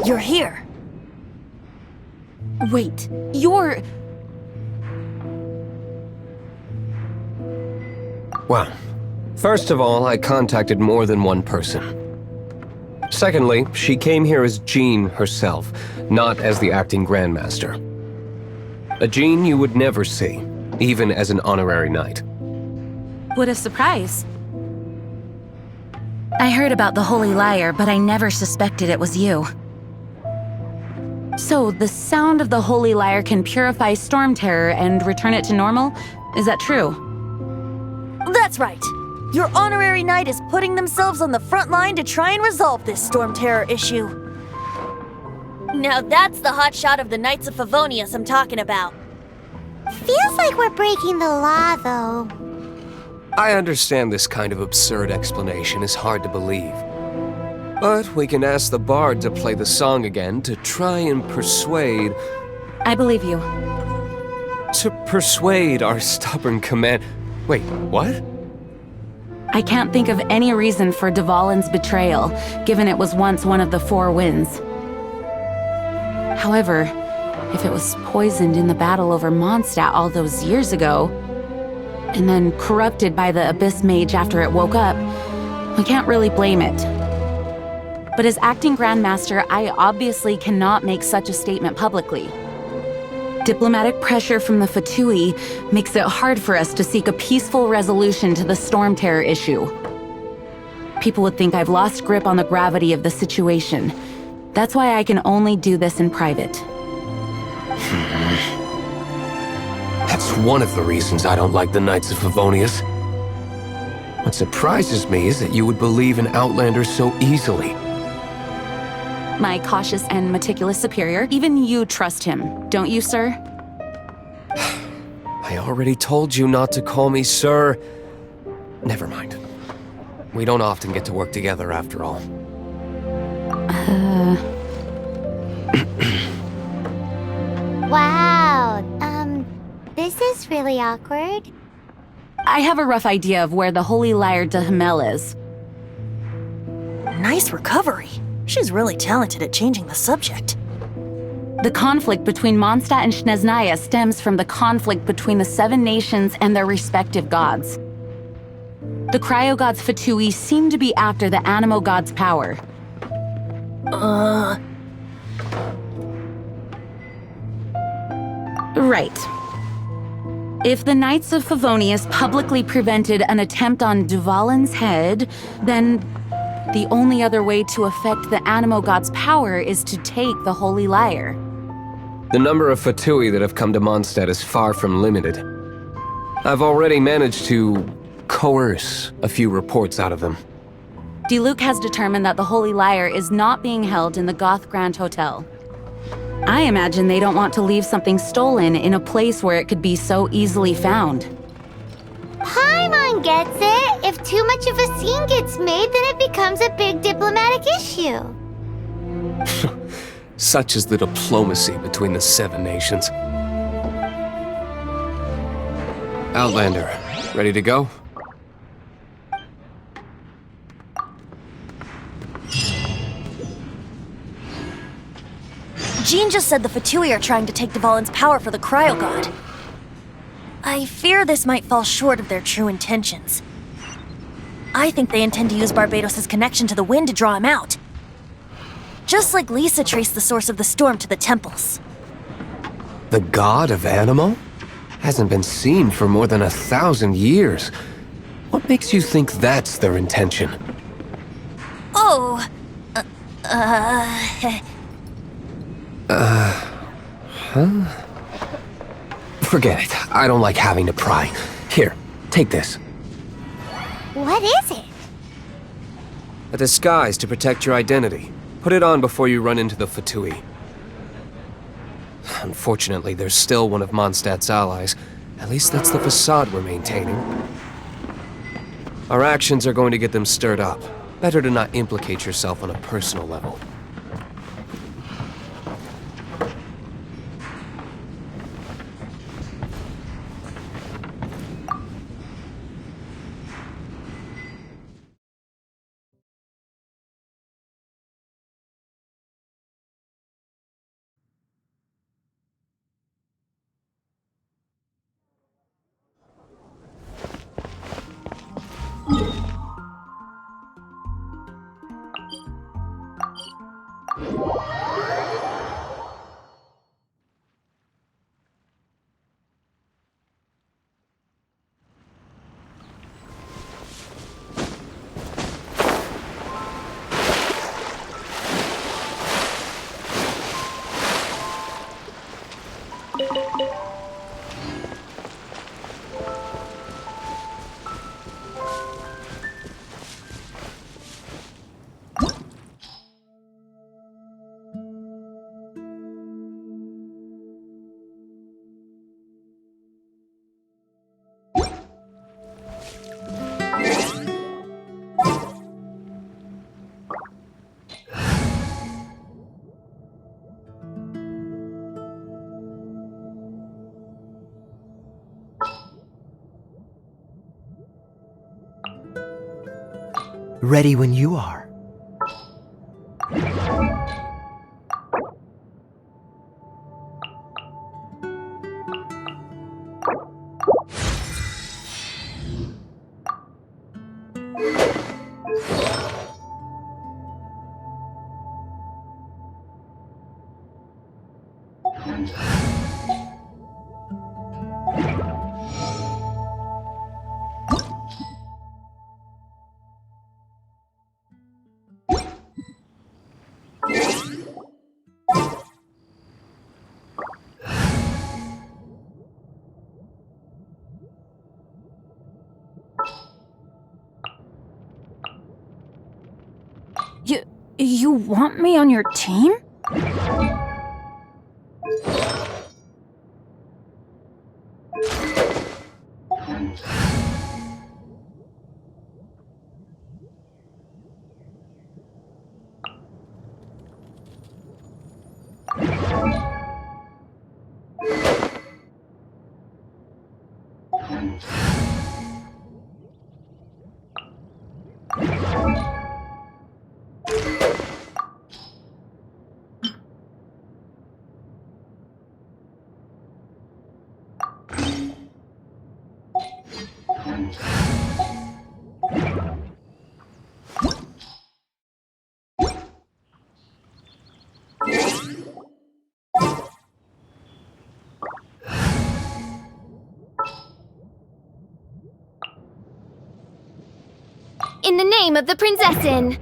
You're here. Wait, you're... Well, first of all, I contacted more than one person. Secondly, she came here as Jean herself, not as the acting Grandmaster. A Jean you would never see, even as an honorary knight. What a surprise. I heard about the Holy Liar, but I never suspected it was you. So, the sound of the Holy Liar can purify Storm Terror and return it to normal? Is that true? That's right. Your honorary knight is putting themselves on the front line to try and resolve this Storm Terror issue. Now that's the hotshot of the Knights of Favonius I'm talking about. Feels like we're breaking the law, though. I understand this kind of absurd explanation is hard to believe. But we can ask the bard to play the song again to try and persuade... I believe you. To persuade our stubborn command... Wait, what? I can't think of any reason for Dvalin's betrayal, given it was once one of the Four Winds. However, if it was poisoned in the battle over Mondstadt all those years ago, and then corrupted by the Abyss Mage after it woke up, we can't really blame it. But as acting Grandmaster, I obviously cannot make such a statement publicly. Diplomatic pressure from the Fatui makes it hard for us to seek a peaceful resolution to the Storm Terror issue. People would think I've lost grip on the gravity of the situation. That's why I can only do this in private. That's one of the reasons I don't like the Knights of Favonius. What surprises me is that you would believe in Outlanders so easily. My cautious and meticulous superior, even you trust him, don't you, sir? I already told you not to call me sir. Never mind. We don't often get to work together after all. Wow, this is really awkward. I have a rough idea of where the Holy Liar de Himmel is. Nice recovery. She's really talented at changing the subject. The conflict between Mondstadt and Snezhnaya stems from the conflict between the Seven Nations and their respective gods. The cryo-gods Fatui seem to be after the Animo god's power. Right. If the Knights of Favonius publicly prevented an attempt on Dvalin's head, then the only other way to affect the Animo god's power is to take the Holy Liar. The number of Fatui that have come to Mondstadt is far from limited. I've already managed to coerce a few reports out of them. Diluc has determined that the Holy Liar is not being held in the Goth Grand Hotel. I imagine they don't want to leave something stolen in a place where it could be so easily found. Paimon gets it. If too much of a scene gets made, then it becomes a big diplomatic issue. Such is the diplomacy between the Seven Nations. Outlander, ready to go? Jean just said the Fatui are trying to take Dvalin's power for the Cryo God. I fear this might fall short of their true intentions. I think they intend to use Barbados' connection to the wind to draw him out. Just like Lisa traced the source of the storm to the temples. The god of Animo? Hasn't been seen for more than 1,000 years. What makes you think that's their intention? Oh, Forget it. I don't like having to pry. Here, take this. What is it? A disguise to protect your identity. Put it on before you run into the Fatui. Unfortunately, there's still one of Mondstadt's allies. At least that's the facade we're maintaining. Our actions are going to get them stirred up. Better to not implicate yourself on a personal level. Ready when you are. You want me on your team? In the name of the Prinzessin!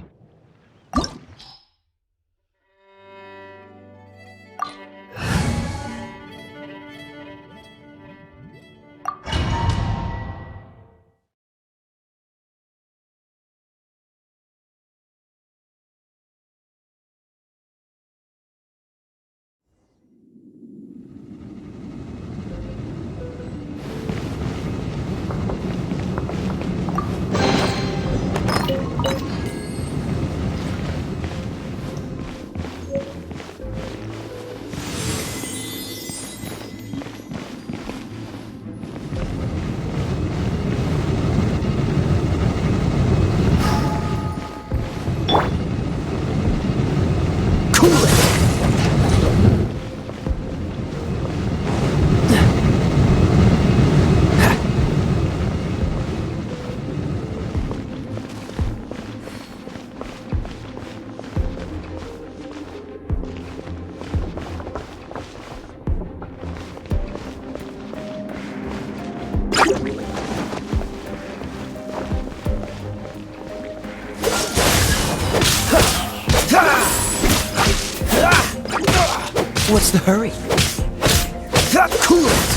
What's the hurry? Cool it!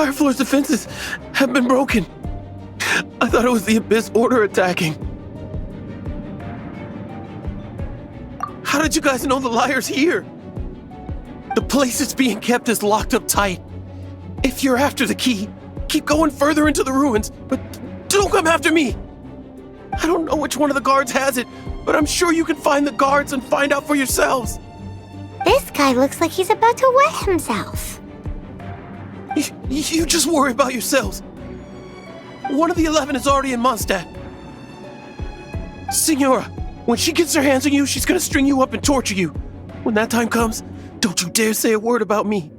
entire floor's defenses have been broken. I thought it was the Abyss Order attacking. How did you guys know the liar's here? The place it's being kept is locked up tight. If you're after the key, keep going further into the ruins, but don't come after me. I don't know which one of the guards has it, but I'm sure you can find the guards and find out for yourselves. This guy looks like he's about to wet himself. You just worry about yourselves. One of the 11 is already in Mondstadt. Signora, when she gets her hands on you, she's gonna string you up and torture you. When that time comes, don't you dare say a word about me.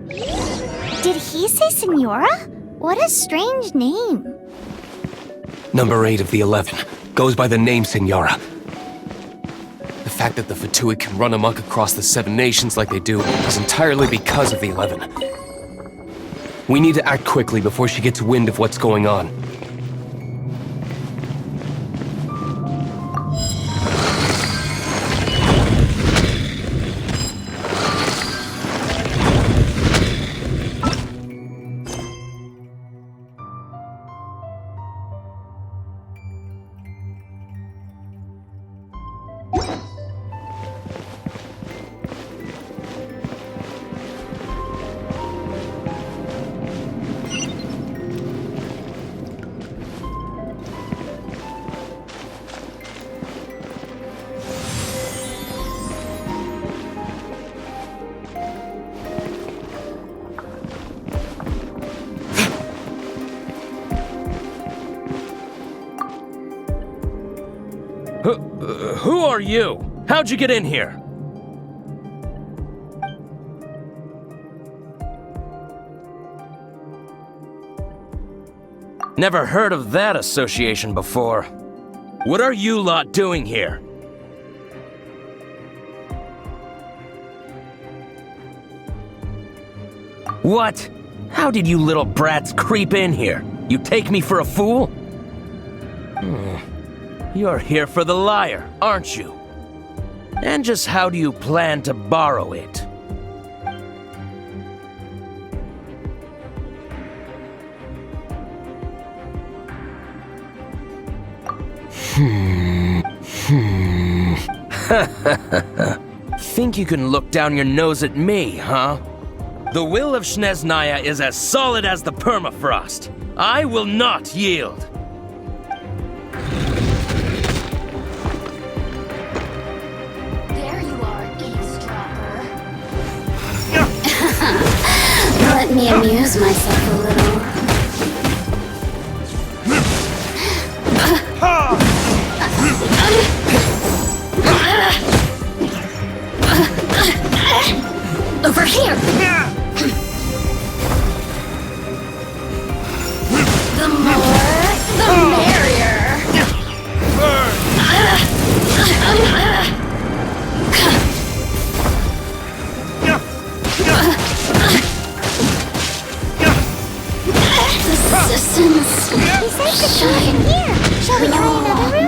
Did he say Senora? What a strange name. Number 8 of the 11 goes by the name Senora. The fact that the Fatui can run amok across the 7 nations like they do is entirely because of the 11. We need to act quickly before she gets wind of what's going on. Who are you? How'd you get in here? Never heard of that association before. What are you lot doing here? What? How did you little brats creep in here? You take me for a fool? You're here for the lyre, aren't you? And just how do you plan to borrow it? Think you can look down your nose at me, huh? The will of Snezhnaya is as solid as the permafrost. I will not yield. There you are, eavesdropper. Let me amuse myself a little. Over here! The more, the merrier! Resistance. He says to come in here. Shall we try another room?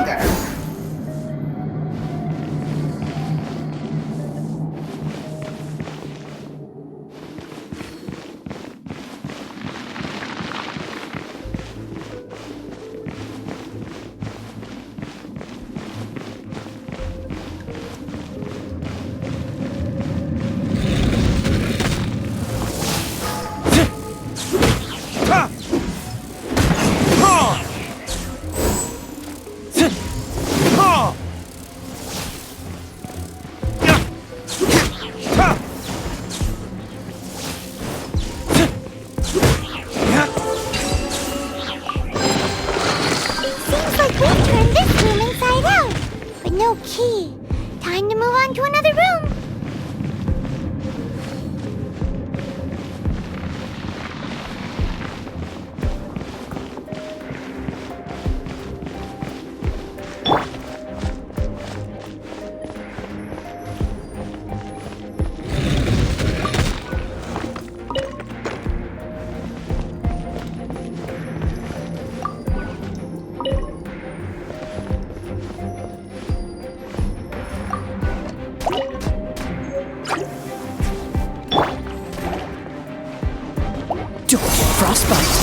frostbite.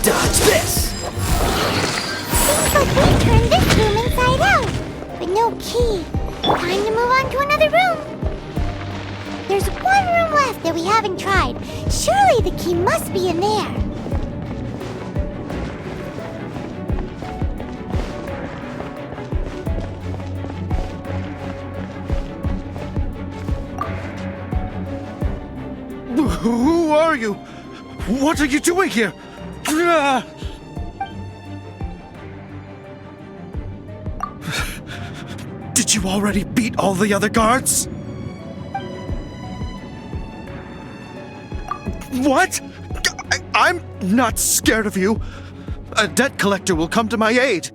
Dodge this! Seems like we turned this room inside out, but no key. Time to move on to another room. There's one room left that we haven't tried. Surely the key must be in there. Who are you? What are you doing here? Did you already beat all the other guards? What? I'm not scared of you. A debt collector will come to my aid.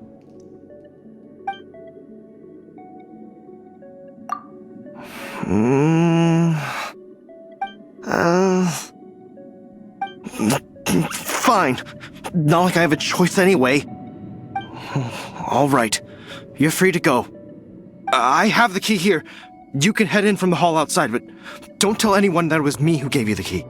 Fine. Not like I have a choice anyway. All right. You're free to go. I have the key here. You can head in from the hall outside, but don't tell anyone that it was me who gave you the key.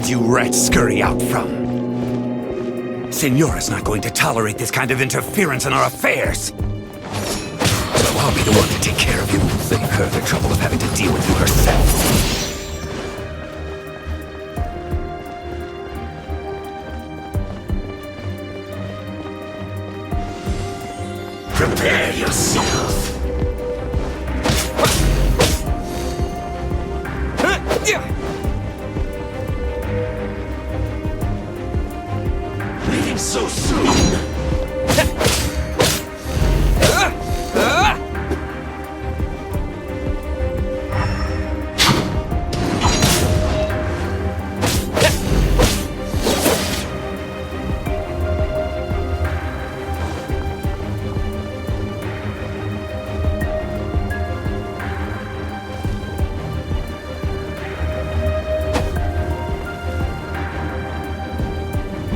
You rats scurry out from? Senora's not going to tolerate this kind of interference in our affairs. So I'll be the one to take care of you. Save her the trouble of having to deal with you herself. Prepare yourself. So soon!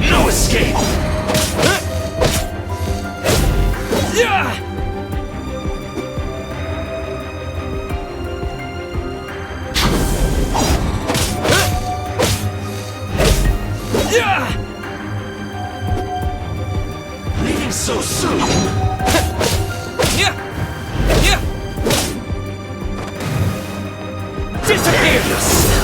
No escape! Leaving so soon! Disappear yourself!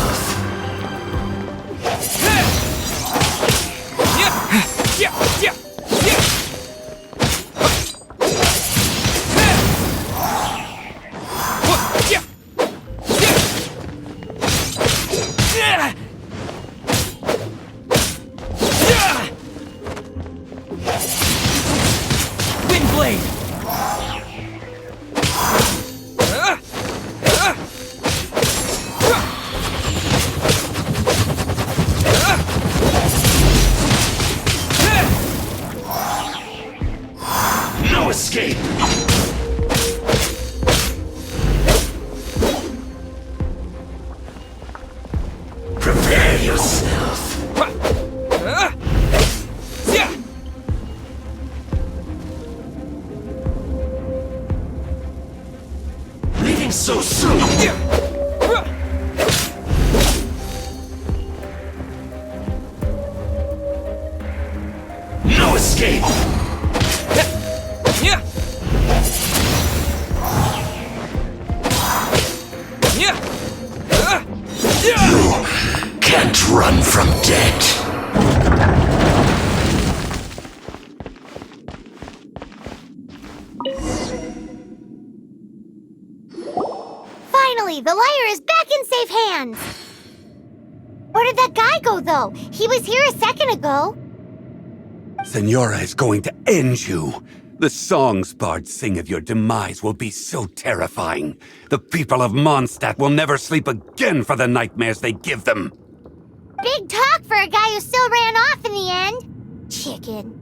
Escape! Prepare yourself! Leaving so soon! no escape! Yeah. Yeah. You can't run from death. Finally, the liar is back in safe hands! Where did that guy go, though? He was here a second ago. Senora is going to end you. The songs bards sing of your demise will be so terrifying. The people of Mondstadt will never sleep again for the nightmares they give them. Big talk for a guy who still ran off in the end. Chicken.